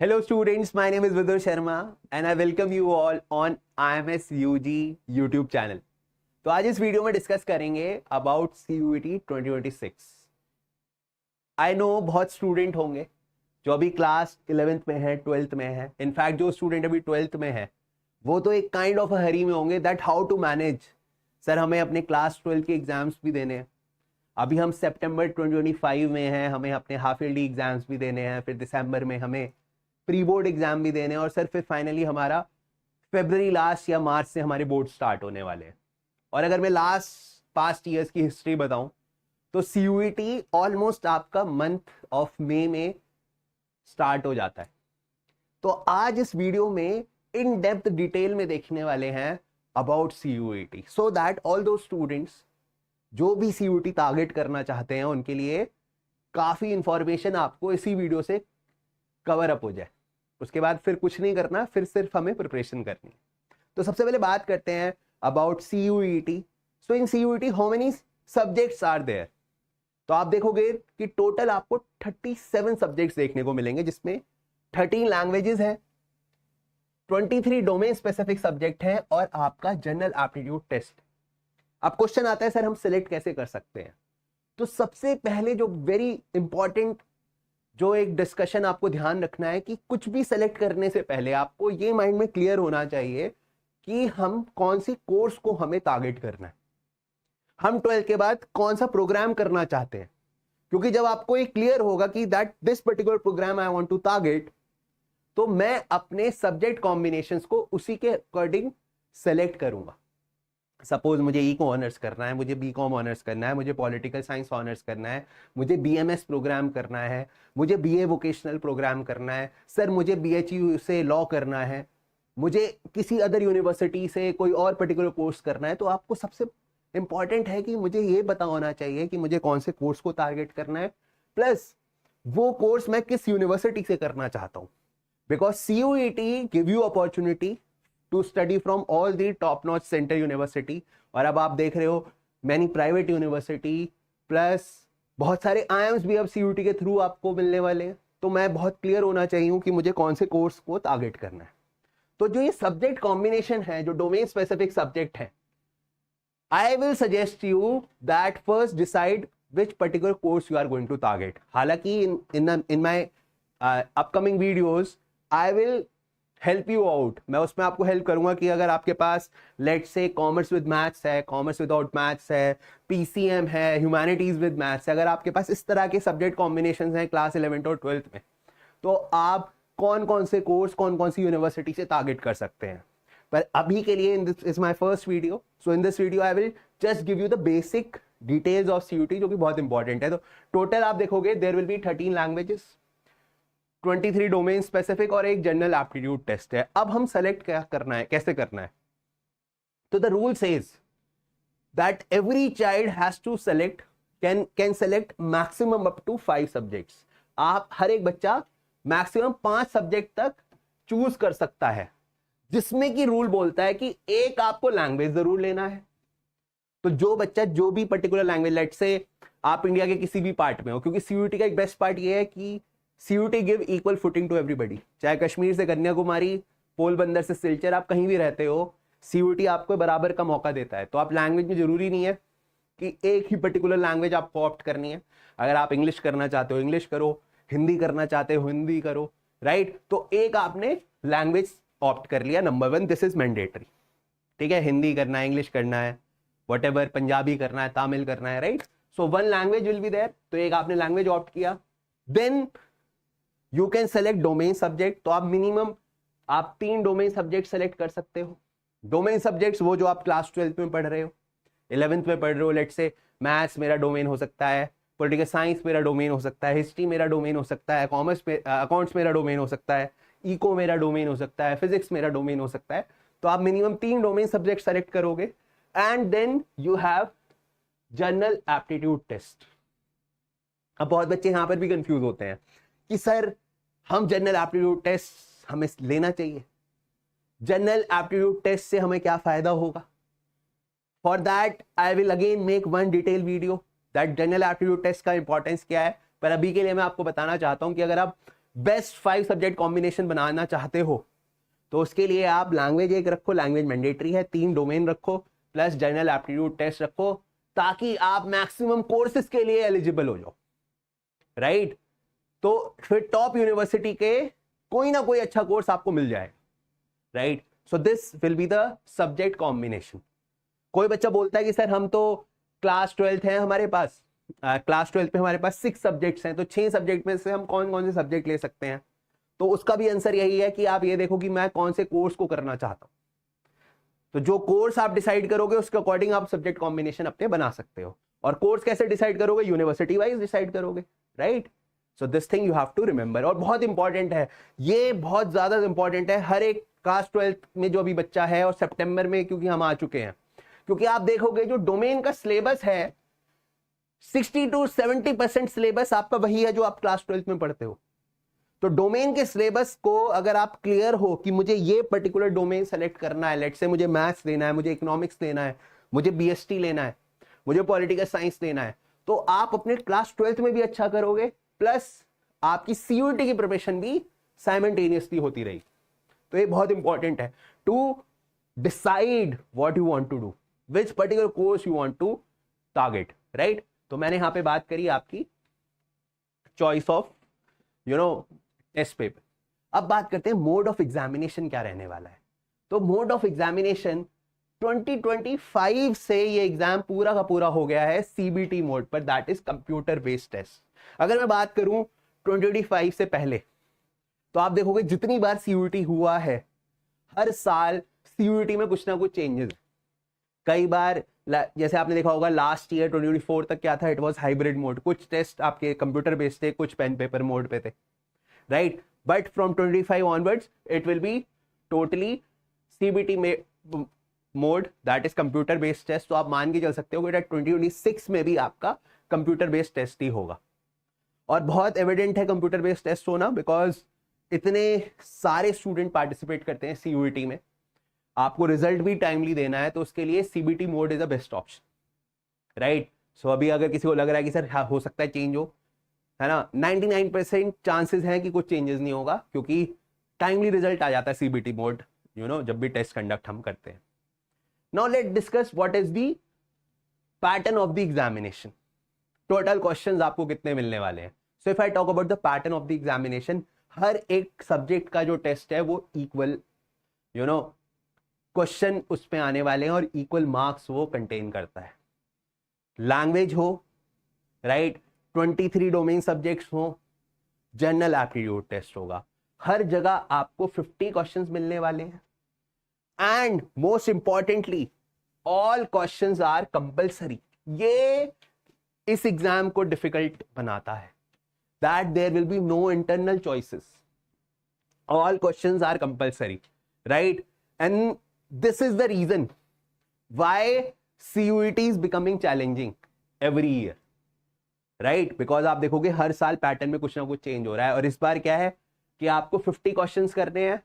Hello students, my name is Vidur Sharma and I welcome you all on IMS UG YouTube channel. तो आज इस video में discuss करेंगे about CUET 2026. I know बहुत student होंगे जो अभी क्लास 11th में है, 12th में है. इनफैक्ट जो स्टूडेंट अभी 12th में है वो तो एक काइंड ऑफ हरी में होंगे that how to manage. Sir हमें अपने क्लास 12 के एग्जाम्स भी देने हैं. अभी हम सितंबर 2025 में हैं, हमें अपने हाफ ईयरली एग्जाम्स भी देने हैं, फिर दिसंबर में हमें प्री बोर्ड एग्जाम भी देने हैं और सर फिर फाइनली हमारा फरवरी लास्ट या मार्च से हमारे बोर्ड स्टार्ट होने वाले हैं. और अगर मैं लास्ट पास्ट ईयर्स की हिस्ट्री बताऊं तो CUET ऑलमोस्ट आपका मंथ ऑफ मई में स्टार्ट हो जाता है. तो आज इस वीडियो में इन डेप्थ डिटेल में देखने वाले हैं about CUET so that all दो स्टूडेंट्स जो भी CUET टारगेट करना चाहते हैं उनके लिए काफी इंफॉर्मेशन आपको इसी वीडियो से कवर अप हो जाए. उसके बाद फिर कुछ नहीं करना, फिर सिर्फ हमें प्रिपरेशन करनी है. तो सबसे पहले बात करते हैं about CUET. So in CUET how many subjects are there. तो आप देखोगे कि टोटल आपको 37 सब्जेक्ट्स देखने को मिलेंगे जिसमें 13 लैंग्वेजेस है, 23 डोमेन स्पेसिफिक सब्जेक्ट है और आपका जनरल एप्टीट्यूड टेस्ट. अब क्वेश्चन आता है सर हम सिलेक्ट कैसे कर सकते हैं. तो सबसे पहले जो वेरी इंपॉर्टेंट जो एक डिस्कशन आपको ध्यान रखना है कि कुछ भी सेलेक्ट करने से पहले आपको ये माइंड में क्लियर होना चाहिए कि हम कौन सी कोर्स को हमें टारगेट करना है, हम 12 के बाद कौन सा प्रोग्राम करना चाहते हैं. क्योंकि जब आपको ये क्लियर होगा कि that this particular program I want to target, तो मैं अपने सब्जेक्ट कॉम्बिनेशंस को उसी के अकॉर्डिंग सेलेक्ट करूंगा. सपोज मुझे इको ऑनर्स करना है, मुझे बीकॉम ऑनर्स करना है, मुझे पॉलिटिकल साइंस ऑनर्स करना है, मुझे BMS प्रोग्राम करना है, मुझे BA वोकेशनल प्रोग्राम करना है, सर मुझे BHU से लॉ करना है, मुझे किसी अदर यूनिवर्सिटी से कोई और पर्टिकुलर कोर्स करना है. तो आपको सबसे इंपॉर्टेंट है कि मुझे ये पता होना चाहिए कि मुझे कौन से कोर्स को टारगेट करना है, प्लस वो कोर्स मैं किस यूनिवर्सिटी से करना चाहता हूँ. Because CUET give you opportunity to study from all the top notch centre university. और अब आप देख रहे हो मैनी प्राइवेट यूनिवर्सिटी प्लस बहुत सारे IIMs भी अब CUET के थ्रू आपको मिलने वाले हैं. तो मैं बहुत क्लियर होना चाहिए कि मुझे कौन से कोर्स को टारगेट करना है. तो जो ये सब्जेक्ट कॉम्बिनेशन है, जो डोमेन स्पेसिफिक सब्जेक्ट है, I will suggest you that first decide which particular course you are going to target. हालांकि in my upcoming videos I will help you out. मैं उसमें आपको हेल्प करूंगा कि अगर आपके पास let's say commerce with maths है, कॉमर्स विदाउट मैथ्स है, PCM है, ह्यूमैनिटीज विद मैथ्स है, अगर आपके पास इस तरह के सब्जेक्ट कॉम्बिनेशन हैं क्लास 11th और 12th में, तो आप कौन कौन से कोर्स कौन कौन सी यूनिवर्सिटी से टारगेट कर सकते हैं. पर अभी के लिए in this is my first video. So in this video I will just give you the basic details of CUET जो कि बहुत इंपॉर्टेंट है. तो टोटल आप देखोगे there will be 13 languages, 23 domain specific और एक जनरल एप्टीट्यूड टेस्ट है. अब हम सेलेक्ट क्या करना है, कैसे करना है. तो the rule says that every child has to select can select maximum up to 5 subjects. आप हर एक बच्चा मैक्सिमम 5 सब्जेक्ट तक चूज कर सकता है, जिसमें कि रूल बोलता है कि एक आपको लैंग्वेज जरूर लेना है. तो जो बच्चा जो भी पर्टिकुलर लैंग्वेज, लेट्स से आप इंडिया के किसी भी पार्ट में हो, क्योंकि CUET का एक बेस्ट पार्ट ये है कि CUET give equal footing to everybody. चाहे कश्मीर से कन्याकुमारी, पोलबंदर से सिलचर, आप कहीं भी रहते हो, CUET आपको बराबर का मौका देता है. तो आप लैंग्वेज में जरूरी नहीं है कि एक ही पर्टिकुलर लैंग्वेज आपको ऑप्ट करनी है. अगर आप इंग्लिश करना चाहते हो इंग्लिश करो, हिंदी करना चाहते हो हिंदी करो, राइट. तो एक आपने लैंग्वेज ऑप्ट कर लिया. Number 1, this is mandatory. ठीक है, हिंदी करना है, इंग्लिश करना है, व्हाटएवर, पंजाबी करना है, तमिल करना है, right. So 1 language will be there. तो एक आपने लैंग्वेज ऑप्ट किया. Then you can select domain subject. तो आप मिनिमम आप 3 डोमेन सब्जेक्ट सेलेक्ट कर सकते हो. डोमेन सब्जेक्ट्स वो जो आप क्लास 12th में पढ़ रहे हो, 11th में पढ़ रहे हो, लेट्स से मैथ्स मेरा डोमेन हो सकता है, पॉलिटिकल साइंस मेरा डोमेन हो सकता है, हिस्ट्री मेरा डोमेन हो सकता है, कॉमर्स अकाउंट्स मेरा डोमेन हो सकता है, इको मेरा डोमेन हो सकता है, फिजिक्स मेरा डोमेन हो सकता है. तो आप मिनिमम 3 डोमेन सब्जेक्ट सेलेक्ट करोगे and then you have general aptitude test. अब बहुत बच्चे यहां पर भी कंफ्यूज होते हैं कि सर हम जनरल एप्टीट्यूड टेस्ट हमें लेना चाहिए, जनरल एप्टीट्यूड टेस्ट से हमें क्या फायदा होगा. For that I will again make 1 detail video that general aptitude test का इंपॉर्टेंस क्या है. पर अभी के लिए मैं आपको बताना चाहता हूं कि अगर आप बेस्ट 5 सब्जेक्ट कॉम्बिनेशन बनाना चाहते हो तो उसके लिए आप लैंग्वेज एक रखो, लैंग्वेज मैंडेटरी है, 3 डोमेन रखो प्लस जनरल एप्टीट्यूड टेस्ट रखो ताकि आप मैक्सिमम कोर्सेज के लिए एलिजिबल हो जाओ, राइट? तो फिर टॉप यूनिवर्सिटी के कोई ना कोई अच्छा कोर्स आपको मिल जाएगा, right? So this will be the subject combination. कोई बच्चा बोलता है कि सर हम तो क्लास 12th है हमारे पास, क्लास 12th पे हमारे पास 6 सब्जेक्ट्स हैं, तो 6 सब्जेक्ट में से हम कौन कौन से सब्जेक्ट ले सकते हैं? तो उसका भी आंसर यही है कि आप ये देखो कि मैं कौन से कोर्स को करना चाहता हूं, तो जो कोर्स आप डिसाइड करोगे उसके अकॉर्डिंग आप सब्जेक्ट कॉम्बिनेशन अपने बना सकते हो। और कोर्स कैसे डिसाइड करोगे? यूनिवर्सिटी वाइज डिसाइड करोगे, right? So this thing you have to remember. और बहुत इंपॉर्टेंट है, ये बहुत ज्यादा इंपॉर्टेंट है हर एक क्लास 12th में जो अभी बच्चा है, और सितंबर में क्योंकि हम आ चुके हैं, क्योंकि आप देखोगे जो डोमेन का सिलेबस है 60 to 70% सिलेबस आपका वही है जो आप क्लास 12th में पढ़ते हो। तो डोमेन के सिलेबस को अगर आप क्लियर हो कि मुझे ये पर्टिकुलर डोमेन सेलेक्ट करना है, लेट से मुझे मैथ्स लेना है, मुझे इकोनॉमिक्स लेना है, मुझे बीएसटी लेना है, मुझे पॉलिटिकल साइंस लेना है, तो आप अपने क्लास 12th में भी अच्छा करोगे, प्लस आपकी सीयूईटी की प्रिपरेशन भी साइमल्टेनियसली होती रहेगी। तो ये बहुत इंपॉर्टेंट है to decide what you want to do, which particular course you want to target, right? तो मैंने यहां पे बात करी आपकी चॉइस ऑफ टेस्ट पेपर। अब बात करते हैं मोड ऑफ एग्जामिनेशन क्या रहने वाला है। तो मोड ऑफ एग्जामिनेशन 2025 से ये एग्जाम पूरा का पूरा हो गया है सीबीटी मोड पर, that is computer based test. अगर मैं बात करूं 2025 से पहले, तो आप देखोगे जितनी बार सीयूईटी हुआ है, हर साल सीयूईटी में कुछ ना कुछ चेंजेस। कई बार जैसे आपने देखा होगा लास्ट ईयर 2024 तक क्या था, इट वाज हाइब्रिड मोड, कुछ टेस्ट आपके कंप्यूटर बेस्ड थे, कुछ पेन पेपर मोड पे थे, right? But from 25 onwards it will be totally CBT में mode, that is computer based test. तो आप मान के चल सकते हो कि 2026 में भी आपका कंप्यूटर बेस्ड टेस्ट ही होगा। और बहुत एविडेंट है कंप्यूटर बेस्ड टेस्ट होना, बिकॉज इतने सारे स्टूडेंट पार्टिसिपेट करते हैं सीयूईटी में, आपको रिजल्ट भी टाइमली देना है, तो उसके लिए CBT mode is the best option, right? So अभी अगर किसी को लग रहा है कि सर हाँ हो सकता है चेंज हो, है ना, 99% चांसेस हैं कि कुछ चेंजेस नहीं होगा, क्योंकि टाइमली रिजल्ट आ जाता है सीबीटी मोड, जब भी टेस्ट कंडक्ट हम करते हैं। Now let discuss what is the pattern of the examination. Total questions आपको कितने मिलने वाले हैं? So if I talk about the pattern of the examination, हर एक सब्जेक्ट का जो टेस्ट है वो इक्वल क्वेश्चन उस पे आने वाले हैं और इक्वल मार्क्स वो कंटेन करता है। लैंग्वेज हो, राइट, 23 डोमेन सब्जेक्ट्स हो, जनरल एप्टीट्यूड टेस्ट होगा, हर जगह आपको 50 क्वेश्चंस मिलने वाले हैं। And most importantly all questions are compulsory. ये इस एग्जाम को डिफिकल्ट बनाता है, that there will be no internal choices, all questions are compulsory, right? And this is the reason why CUET is becoming challenging every year, right? Because आप देखोगे हर साल pattern में कुछ ना कुछ चेंज हो रहा है। और इस बार क्या है कि आपको 50 क्वेश्चंस करने हैं,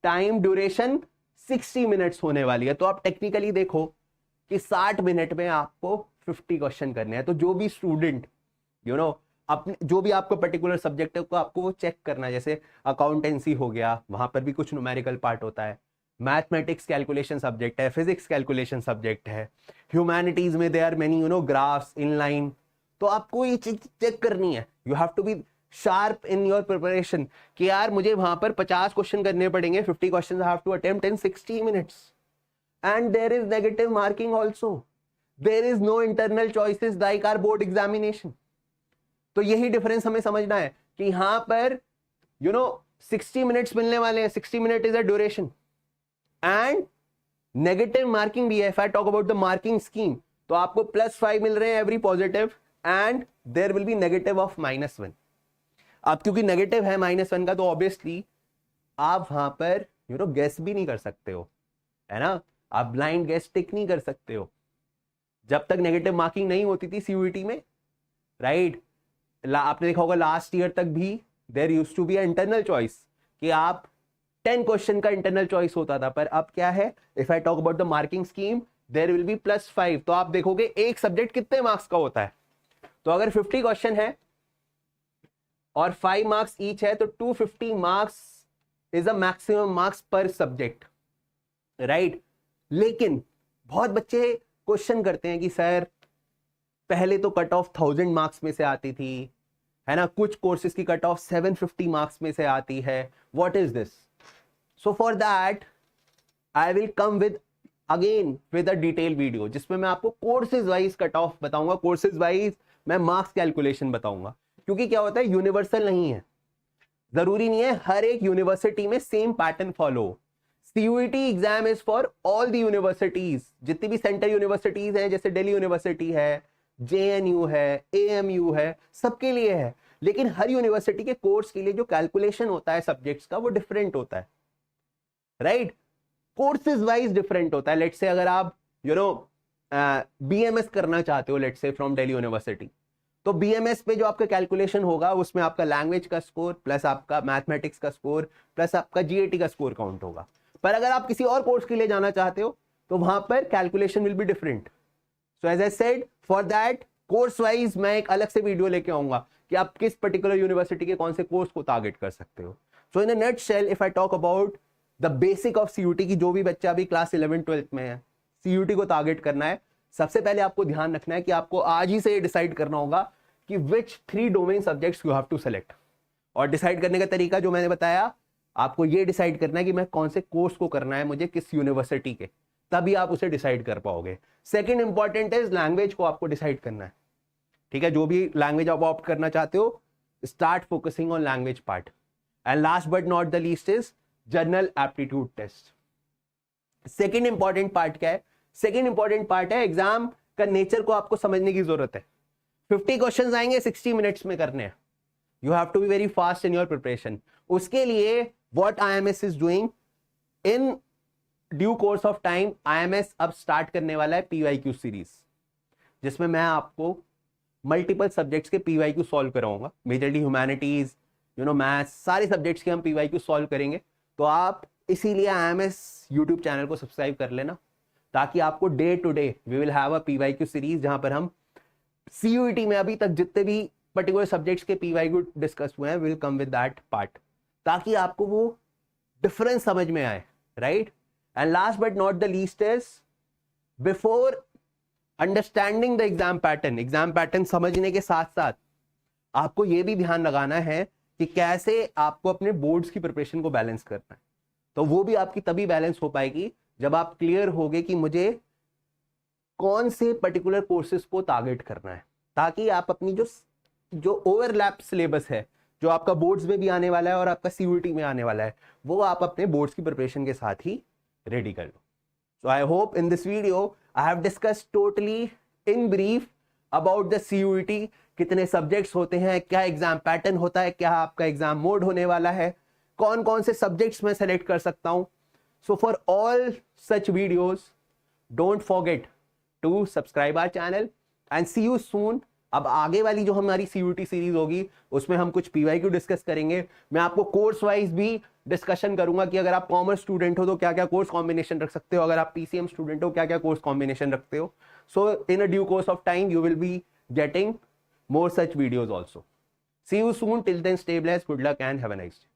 टाइम ड्यूरेशन 60 मिनट्स होने वाली है। तो आप टेक्निकली देखो कि 60 मिनट में आपको 50 क्वेश्चन करने हैं। तो जो भी स्टूडेंट अपने जो भी आपको पर्टिकुलर सब्जेक्ट है आपको वो चेक करना है। जैसे अकाउंटेंसी हो गया, वहां पर भी कुछ न्यूमेरिकल पार्ट होता है, मैथमेटिक्स कैलकुलेशन सब्जेक्ट है, फिजिक्स कैलकुलेशन सब्जेक्ट है, ह्यूमैनिटीज में देयर मेनी ग्राफ्स, इनलाइन। तो आपको ये चीज चेक करनी है। You have to be sharp in your preparation कि यार मुझे वहां पर 50 क्वेश्चन करने पड़ेंगे, 50 question I have to attempt in 60 minutes. And there is negative marking also, there is no internal choices like our board examination. तो यही difference हमें समझना है कि यहां पर 60 मिनट्स मिलने वाले हैं, 60 minute is a duration and negative marking भी है। If I talk about the marking scheme, तो आपको +5 मिल रहे हैं every positive and there will be negative of -1। अब क्योंकि नेगेटिव है -1 का, तो ऑब्वियसली आप वहां पर गेस भी नहीं कर सकते हो, है ना, आप ब्लाइंड गेस टिक नहीं कर सकते हो जब तक नेगेटिव मार्किंग नहीं होती थी सीयूईटी में, राइट? आपने देखा होगा लास्ट ईयर तक भी there used to be a internal choice कि आप 10 क्वेश्चन का इंटरनल चॉइस होता था। पर अब क्या है, if I talk about the marking scheme, there will be +5। तो आप देखोगे एक सब्जेक्ट कितने मार्क्स का होता है। तो अगर 50 क्वेश्चन है और 5 मार्क्स ईच है, तो 250 marks is a maximum marks पर सब्जेक्ट, राइट। लेकिन बहुत बच्चे क्वेश्चन करते हैं कि सर पहले तो कट ऑफ 1000 मार्क्स में से आती थी, है ना, कुछ कोर्सेज की कट ऑफ 750 मार्क्स में से आती है, what is this. So for that I will come with again with a detail video, जिसमें मैं आपको कोर्सेज वाइज कट ऑफ बताऊंगा, कोर्सेज वाइज मैं मार्क्स कैलकुलेशन बताऊंगा। क्योंकि क्या होता है, यूनिवर्सल नहीं है, जरूरी नहीं है हर एक यूनिवर्सिटी में same pattern follow. CUET exam is for all the universities, जितनी भी सेंटर यूनिवर्सिटीज हैं, जैसे दिल्ली यूनिवर्सिटी है, जेएनयू है, एएमयू है, सबके लिए है। लेकिन हर यूनिवर्सिटी के कोर्स के लिए जो कैलकुलेशन होता है सब्जेक्ट्स का, वो डिफरेंट होता है, राइट। कोर्सेज वाइज डिफरेंट होता है। लेट्स से अगर आप बीएमएस करना चाहते हो, let's say from Delhi university, तो बीएमएस पे जो आपका कैलकुलेशन होगा उसमें आपका लैंग्वेज का स्कोर प्लस आपका मैथमेटिक्स का स्कोर प्लस आपका जीएटी का स्कोर काउंट होगा। पर अगर आप किसी और कोर्स के लिए जाना चाहते हो तो वहां पर calculation will be different. So as I said, for that course wise मैं एक अलग से वीडियो लेके आऊंगा कि आप किस पर्टिकुलर यूनिवर्सिटी के कौन से कोर्स को टारगेट कर सकते हो। So in a nutshell, if I talk about the basic of CUET की, जो भी बच्चा अभी क्लास 11-12 में है, सीयूटी को टारगेट करना है, सबसे पहले आपको ध्यान रखना है कि आपको आज ही से डिसाइड करना होगा कि which 3 domain subjects you have to select. और डिसाइड करने का तरीका जो मैंने बताया, आपको ये डिसाइड करना है कि मैं कौन से कोर्स को करना है मुझे, किस यूनिवर्सिटी के, तभी आप उसे डिसाइड कर पाओगे। सेकंड इंपॉर्टेंट इज लैंग्वेज को आपको डिसाइड करना है, ठीक है। जो भी लैंग्वेज आप ऑप्ट करना चाहते हो, start focusing on language part. And last but not the least is general aptitude test. Second important part क्या है? सेकेंड इंपॉर्टेंट पार्ट है एग्जाम का नेचर को आपको समझने की जरूरत है। 50 क्वेश्चंस आएंगे, 60 मिनट्स में करने हैं। You have to be very fast in your preparation. उसके लिए what IMS is doing, in due course of time IMS अब स्टार्ट करने वाला है पीवाईक्यू सीरीज, जिसमें मैं आपको मल्टीपल सब्जेक्ट्स के पीवाईक्यू सॉल्व कराऊंगा। मेजरली ह्यूमैनिटीज, मैथ्स, सारे सब्जेक्ट्स के हम पीवाईक्यू सॉल्व करेंगे। तो आप इसीलिए आईएमएस यूट्यूब चैनल को सब्सक्राइब कर लेना, ताकि आपको day to day we will have a PYQ series, जहां पर हम सीयूईटी में अभी तक जितने भी पर्टिकुलर सब्जेक्ट्स के पीवाईक्यू डिस्कस हुए हैं will come with that part, ताकि आपको वो डिफरेंस समझ में आए, right. And last but not the least is, before understanding the exam pattern समझने के साथ साथ आपको यह भी ध्यान लगाना है कि कैसे आपको अपने बोर्ड्स की प्रिपरेशन को बैलेंस करना है। तो वो भी आपकी तभी बैलेंस हो पाएगी जब आप क्लियर होगे कि मुझे कौन से पर्टिकुलर कोर्सेज को टारगेट करना है, ताकि आप अपनी जो ओवरलैप सिलेबस है, जो आपका बोर्ड्स में भी आने वाला है और आपका सीयूईटी में आने वाला है, वो आप अपने बोर्ड्स की प्रिपरेशन के साथ ही रेडी कर लो। So I hope in this video I have discussed totally in brief about the CUET, कितने सब्जेक्ट्स होते हैं, क्या एग्जाम पैटर्न होता है, क्या आपका एग्जाम मोड होने वाला है, कौन कौन से सब्जेक्ट्स मैं सेलेक्ट कर सकता हूं। So for all such videos don't forget to subscribe our channel and see you soon. अब आगे वाली जो हमारी सीयूटी सीरीज होगी उसमें हम कुछ पीवाईक्यू डिस्कस करेंगे। मैं आपको कोर्स वाइज भी डिस्कशन करूंगा कि अगर आप कॉमर्स स्टूडेंट हो तो क्या क्या कोर्स कॉम्बिनेशन रख सकते हो, अगर आप पीसीएम स्टूडेंट हो क्या क्या कोर्स कॉम्बिनेशन रखते हो। So in a due course of time you will be getting more such videos also. See you soon. Till then, stay blessed. Good luck and have a nice day.